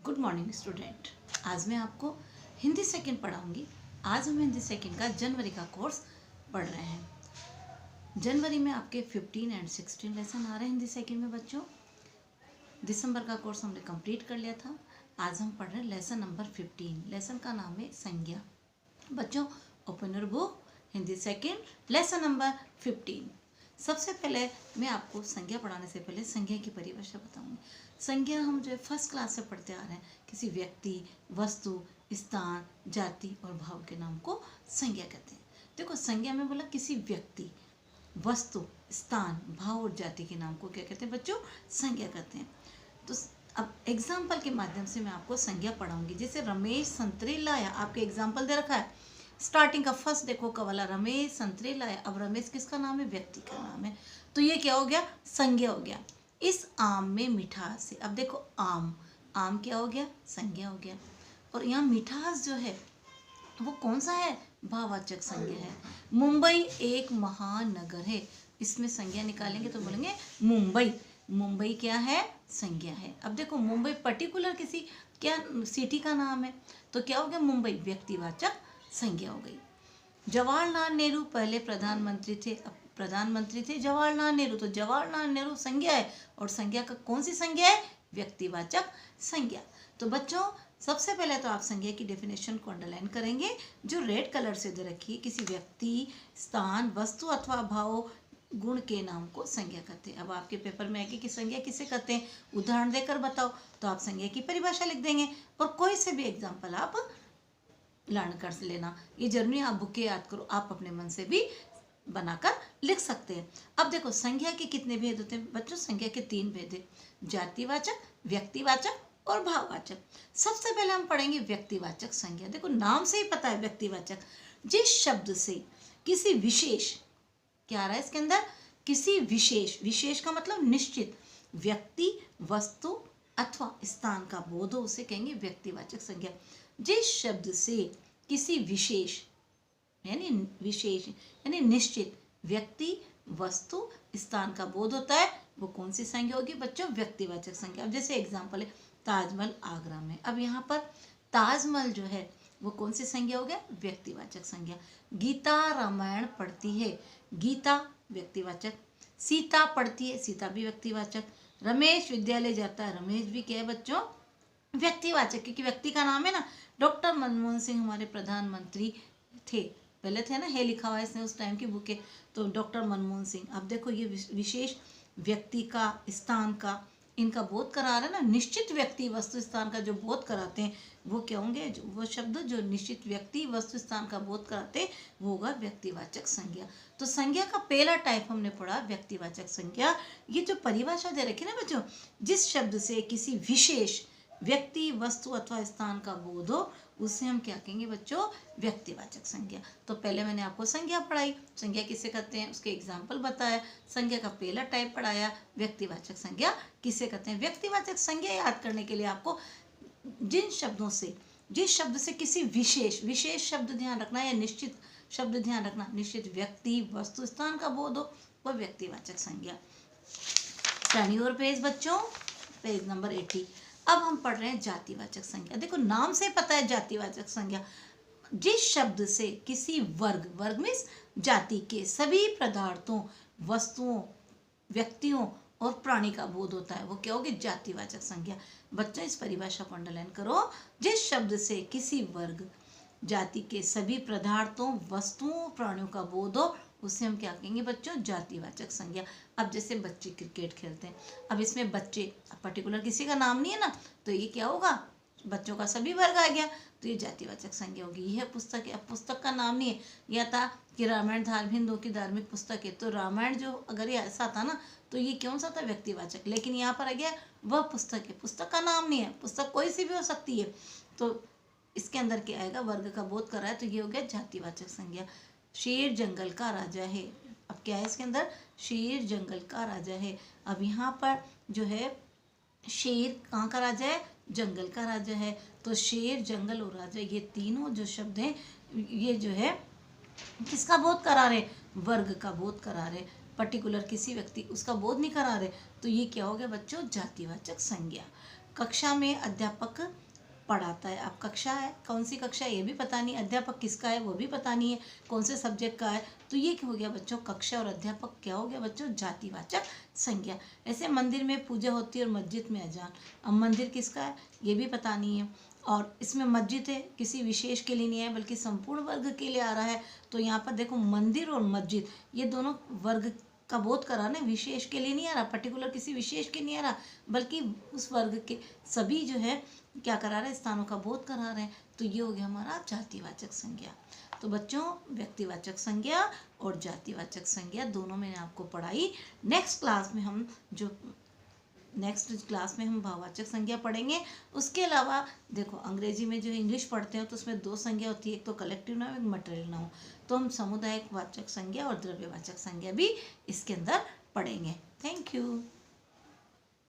Good morning student. आज मैं आपको हिंदी सेकंड पढ़ाऊंगी। आज हम हिंदी सेकंड का जनवरी का कोर्स पढ़ रहे हैं। जनवरी में आपके 15 और 16 लेसन आ रहे हैं हिंदी सेकंड में बच्चों। दिसंबर का कोर्स हमने कंप्लीट कर लिया था। आज हम पढ़ रहे हैं लेसन नंबर 15। लेसन का नाम है संज्ञा। बच्चों open your book, Hindi second lesson number 15। सबसे पहले मैं आपको संज्ञा पढ़ाने से पहले संज्ञा की परिभाषा बताऊंगी। संज्ञा हम जो फर्स्ट क्लास से पढ़ते आ रहे हैं, किसी व्यक्ति, वस्तु, स्थान, जाति और भाव के नाम को संज्ञा कहते हैं। देखो संज्ञा में बोला किसी व्यक्ति, वस्तु, स्थान, भाव और जाति के नाम को क्या कहते हैं बच्चों? संज्ञा कहते हैं। तो अब एग्जाम्पल के माध्यम से मैं आपको संज्ञा पढ़ाऊंगी। जैसे रमेश संतरे लाया, आपके एग्जाम्पल दे रखा है। स्टार्टिंग का फर्स्ट देखो का वाला रमेश संतरे लाया। अब रमेश किसका नाम है? व्यक्ति का नाम है। तो ये क्या हो गया? संज्ञा हो गया। इस आम में मिठास है। अब देखो आम, आम क्या हो गया? संज्ञा हो गया। और यहाँ मिठास जो है वो कौन सा है? भाववाचक संज्ञा है। मुंबई एक महानगर है, इसमें संज्ञा निकालेंगे तो बोलेंगे मुंबई। मुंबई क्या है? संज्ञा है। अब देखो मुंबई पर्टिकुलर किसी क्या सिटी का नाम है, तो क्या हो गया? मुंबई व्यक्तिवाचक संज्ञा हो गई। जवाहरलाल नेहरू पहले प्रधानमंत्री थे। अब प्रधानमंत्री थे जवाहरलाल नेहरू, तो जवाहरलाल नेहरू संज्ञा है। और संज्ञा का कौन सी संज्ञा है? व्यक्तिवाचक संज्ञा। तो बच्चों सबसे पहले तो आप संज्ञा की डेफिनेशन को अंडरलाइन करेंगे, जो रेड कलर से दे रखी है। किसी व्यक्ति, स्थान, वस्तु अथवा भाव, गुण के नाम को संज्ञा कहते हैं। अब आपके पेपर में आएगी कि संज्ञा किसे कहते हैं, उदाहरण देकर बताओ, तो आप संज्ञा की परिभाषा लिख देंगे और कोई से भी एग्जाम्पल आप लर्न कर लेना। ये जरूरी आप बुक याद करो, आप अपने मन से भी बनाकर लिख सकते हैं। अब देखो संज्ञा के कितने भेद होते हैं बच्चों? संज्ञा के 3 भेद है, जातिवाचक, व्यक्तिवाचक और भाववाचक। सबसे पहले हम पढ़ेंगे व्यक्तिवाचक संज्ञा। देखो नाम से ही पता है व्यक्तिवाचक, जिस शब्द से किसी विशेष, क्या आ रहा है इसके अंदर? किसी विशेष, विशेष का मतलब निश्चित, व्यक्ति, वस्तु अथवा स्थान का बोध हो, उसे कहेंगे व्यक्तिवाचक संज्ञा। जिस शब्द से किसी विशेष यानी निश्चित व्यक्ति, वस्तु, स्थान का बोध होता है, वो कौन सी संज्ञा होगी बच्चों? व्यक्तिवाचक संज्ञा। अब जैसे एग्जांपल है ताजमहल आगरा में। अब यहाँ पर ताजमहल जो है वो कौन सी संज्ञा हो गया? व्यक्तिवाचक संज्ञा। गीता रामायण पढ़ती है, गीता व्यक्तिवाचक। सीता पढ़ती है, सीता भी व्यक्तिवाचक। रमेश विद्यालय जाता है, रमेश भी क्या है बच्चों? व्यक्तिवाचक, क्योंकि व्यक्ति का नाम है ना। डॉक्टर मनमोहन सिंह हमारे प्रधानमंत्री थे, पहले थे ना, है लिखा हुआ है इसने उस टाइम की बुक है, तो डॉक्टर मनमोहन सिंह। अब देखो ये विशेष व्यक्ति का, स्थान का, इनका बोध करा रहा है ना। निश्चित व्यक्ति, वस्तु, स्थान का जो बोध कराते हैं वो क्या होंगे? वो शब्द जो निश्चित व्यक्ति, वस्तु, स्थान का बोध कराते हैं वो होगा व्यक्तिवाचक संज्ञा। तो संज्ञा का पहला टाइप हमने पढ़ा व्यक्तिवाचक संज्ञा। ये जो परिभाषा दे रखी ना बच्चों, जिस शब्द से किसी विशेष व्यक्ति, वस्तु अथवा स्थान का बोध हो, उसे हम क्या कहेंगे बच्चों? व्यक्तिवाचक संज्ञा। तो पहले मैंने आपको संज्ञा पढ़ाई, संज्ञा किसे कहते हैं उसके एग्जाम्पल बताया। संज्ञा का पहला टाइप पढ़ाया, व्यक्तिवाचक संज्ञा किसे कहते हैं। व्यक्तिवाचक संज्ञा याद करने के लिए आपको जिन शब्दों से, जिस शब्द से किसी विशेष, विशेष शब्द ध्यान रखना या निश्चित शब्द ध्यान रखना, निश्चित व्यक्ति, वस्तु, स्थान का बोध हो, वो व्यक्तिवाचक संज्ञा। टर्न योर पेज बच्चों, पेज नंबर 80। अब हम पढ़ रहे हैं जातिवाचक संज्ञा। देखो नाम से पता है जातिवाचक संज्ञा, जिस शब्द से किसी वर्ग, वर्ग मीन्स जाति के सभी पदार्थों, वस्तुओं, व्यक्तियों और प्राणी का बोध होता है, वो क्या होगी? जातिवाचक संज्ञा। बच्चों इस परिभाषा को अंडरलाइन करो। जिस शब्द से किसी वर्ग, जाति के सभी पदार्थों, वस्तुओं, प्राणियों का बोध हो, उसे हम क्या कहेंगे बच्चों? जातिवाचक संज्ञा। अब जैसे बच्चे क्रिकेट खेलते हैं, अब इसमें बच्चे पर्टिकुलर किसी का नाम नहीं है ना, तो ये क्या होगा? बच्चों का सभी वर्ग आ गया, तो ये जातिवाचक संज्ञा होगी। यह पुस्तक है, अब पुस्तक का नाम नहीं है। यह था कि रामायण हिंदुओं की धार्मिक पुस्तक है, तो रामायण जो अगर ये ऐसा था ना, तो ये कौन सा था? व्यक्तिवाचक। लेकिन यहाँ पर आ गया वह पुस्तक है, पुस्तक का नाम नहीं है, पुस्तक कोई सी भी हो सकती है, तो इसके अंदर क्या आएगा? वर्ग का बोध कर रहा है, तो ये हो गया जातिवाचक संज्ञा। शेर जंगल का राजा है। अब क्या है इसके अंदर? शेर जंगल का राजा है। अब यहाँ पर जो है शेर कहाँ का राजा है? जंगल का राजा है। तो शेर, जंगल और राजा, ये तीनों जो शब्द हैं ये जो है किसका बोध करा रहे? वर्ग का बोध करा रहे, पर्टिकुलर किसी व्यक्ति उसका बोध नहीं करा रहे। तो ये क्या हो गया बच्चों? जातिवाचक संज्ञा। कक्षा में अध्यापक पढ़ाता है। अब कक्षा है, कौन सी कक्षा है ये भी पता नहीं, अध्यापक किसका है वो भी पता नहीं है, कौन से सब्जेक्ट का है। तो ये क्या हो गया बच्चों, कक्षा और अध्यापक क्या हो गया बच्चों, जातिवाचक संज्ञा। ऐसे मंदिर में पूजा होती है और मस्जिद में अजान। अब मंदिर किसका है ये भी पता नहीं है, और इसमें मस्जिद है किसी विशेष के लिए नहीं है बल्कि संपूर्ण वर्ग के लिए आ रहा है। तो यहाँ पर देखो मंदिर और मस्जिद ये दोनों वर्ग का बोध करा ना, विशेष के लिए नहीं आ रहा, पर्टिकुलर किसी विशेष के नहीं आ रहा, बल्कि उस वर्ग के सभी जो है क्या करा रहे हैं, स्थानों का बोध करा रहे हैं। तो ये हो गया हमारा जातिवाचक संज्ञा। तो बच्चों व्यक्तिवाचक संज्ञा और जातिवाचक संज्ञा दोनों मैंने आपको पढ़ाई। नेक्स्ट क्लास में हम भाववाचक संज्ञा पढ़ेंगे। उसके अलावा देखो अंग्रेजी में जो इंग्लिश पढ़ते हो तो उसमें दो संज्ञा होती है, एक तो कलेक्टिव नाउन, एक मटेरियल नाउन। तो हम सामुदायिक वाचक संज्ञा और द्रव्यवाचक संज्ञा भी इसके अंदर पढ़ेंगे। Thank you.